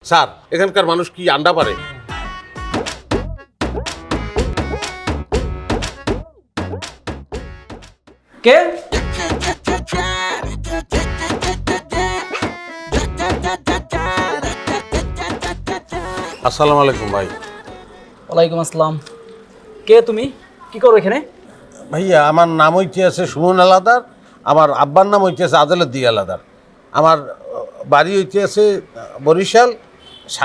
Sir এখানকার মানুষ কি আন্ডা পারে? কে? আসসালামু আলাইকুম ভাই। ওয়ালাইকুম আসসালাম। কে তুমি? কি করো এখানে? ভাইয়া আমার নাম হইতে আছে সুমন আলাদার, আমার আব্বার নাম হইতে আছে আদালতদি আলাদার, আমার বাড়ি হইতে আছে বরিশাল।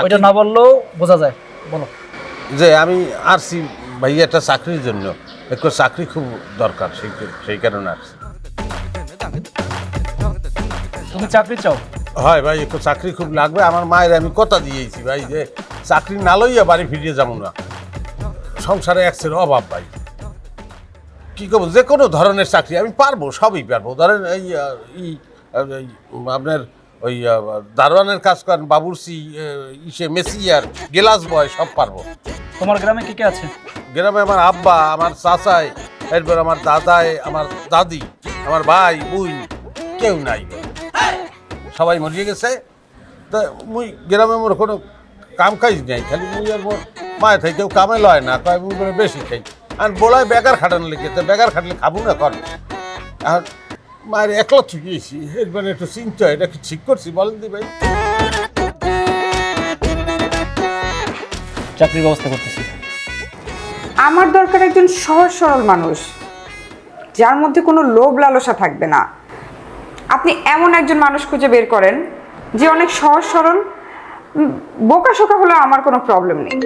ওইটা না বললেও বোঝা যায়, বলো। যে আমি আসছি ভাইয়া একটা চাকরির জন্য, একটু চাকরি খুব দরকার, সেই কারণে আসছি। তুমি চাকরি চাও? হয় ভাই, একটু চাকরি খুব লাগবে। আমার মায়ের আমি কথা দিয়েছি ভাই যে চাকরি না লইয়া বাড়ি ফিরিয়ে যাবো না, সংসারে একসের অভাব ভাই। কী করবো, যে কোনো ধরনের চাকরি আমি পারবো, সবই পারবো। ধরেন এই আপনার ওই দারোয়ানের কাজ করেন, বাবুর্চি, মেসিয়ার, গেলাস বয়, সব পারবো। তোমার গ্রামে কে কে আছে? গ্রামে আমার আব্বা, আমার চাচাই, এরপর আমার দাদাই, আমার দাদি, আমার ভাই বোন, কেউ নাই, সবাই মরিয়ে গেছে। তা মুই গ্রামে মোর কোনো কাম কাজ নাই, খালি মুই আর মোর মায় থাই, কেউ কামে লয় না, কয় মুই করে বেশি খাই। আর বলায় বেকার খাটানো লেগে, তো বেকার খাটলে খাবো না কর। আর মায়ের একলা থুকিয়েছি, এরপর একটু চিন্তা, এটা কি ঠিক করছি বলেন দি ভাই? চাকরির ব্যবস্থা করতেছি। আমার দরকার একজন সহজ সরল মানুষ, যার মধ্যে কোনো লোভ লালসা থাকবে না। আপনি এমন একজন মানুষ খুঁজে বের করেন যে অনেক সহজ সরল, বোকাশোকা হলেও আমার কোনো প্রবলেম নেই।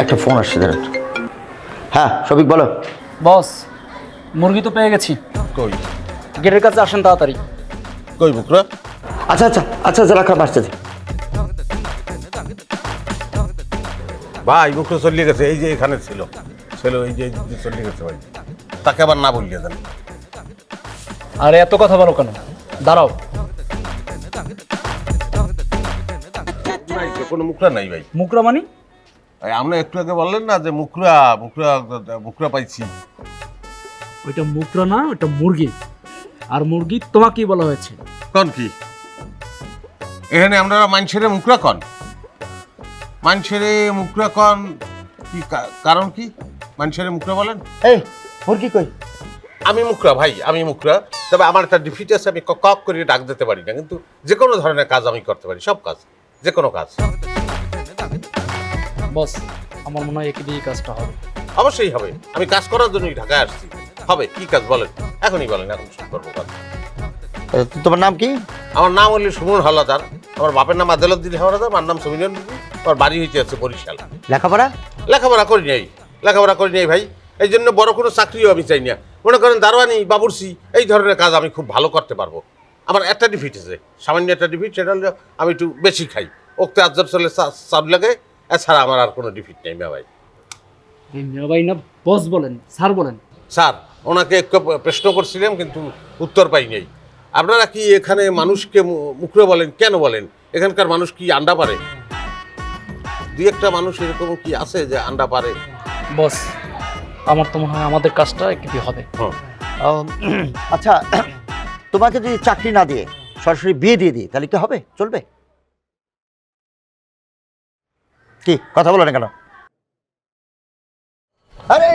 একটা ফোন আসছে দাঁড়ান। হ্যাঁ শফিক বলো। বস, মুরগি তো পেয়ে গেছি। কই গেটের কাছে আসেন তাড়াতাড়ি। কই বুকরা? আচ্ছা আচ্ছা আচ্ছা আচ্ছা রাখা আসছে। ভাই বুকরা চলিয়ে গেছে, এই যে এখানে ছিল, এই যে চলিয়ে গেছে ভাই, তাকে আবার না বলিয়ে দেন। আরে এত কথা বলো কেন? দাঁড়াও। নাই তো, কোনো মুকরা নাই ভাই। মুকরা মানি? আপনি একটু আগে বললেন না যে মুকরা মুকরা মুকরা পাইছি। ওইটা মুকরা না, ওটা মুরগি। আর মুরগি তোমাকেই বলা হয়েছে। কন কি এখানে আমরা মানুষের মুকরা কন, মানুষের মুকরা কন কি কারণ কি মানুষের মুকরা বলেন? এই মুরগি কই? আমি মুকরা ভাই, আমি মুকরা। তবে আমার একটা ডিফিট আছে, আমি কক করে ডাক দিতে পারি না, কিন্তু যে কোনো ধরনের কাজ আমি করতে পারি, সব কাজ, যে কোনো কাজ। বস, আমার মনে হয় একই দিয়ে কাজটা হবে। অবশ্যই হবে, আমি কাজ করার জন্যই ঢাকায় আসছি। হবে, কি কাজ বলেন, এখনই বলেন, এখন শুরু করবো কাজ। তোমার নাম কি? আমার নাম হলো সুমন হাওলাদার, আমার বাপের নাম আদালতদি হাওলাদার, আমার নাম সুমিরন বিবি, আমার বাড়ি হইতে আছে বরিশাল। লেখাপড়া? লেখাপড়া করি নাই ভাই, এই জন্য বড় কোনো চাকরিও আমি চাই না। মনে করেন দারোয়ানি, বাবুর্চি, এই ধরনের কাজ আমি খুব ভালো করতে পারবো। আমার একটা ডিফিট আছে, সামান্য একটা ডিফিট, সেটা হলো আমি একটু বেশি খাই, ওকে আজব চলে চাপ লাগে। এছাড়া আমার আর কোনো ডিফিট নেই না ভাই। ভাই না, বস বলেন, স্যার বলেন। স্যার, ওনাকে একটু প্রশ্ন করছিলাম কিন্তু উত্তর পাই নাই। আপনারা কি এখানে মানুষকে মুখরে বলেন, কেন বলেন? এখানকার মানুষ কি আন্ডা পারে? দুই একটা মানুষ এরকম কি আছে যে আন্ডা পারে? বস, আমার তো মনে হয় আমাদের কাজটা একটু হবে। আচ্ছা তোমাকে যদি চাকরি না দিয়ে সরাসরি বিয়ে দিয়ে দিই তাহলে কি হবে? চলবে? কি কথা বলো না কেন? আরে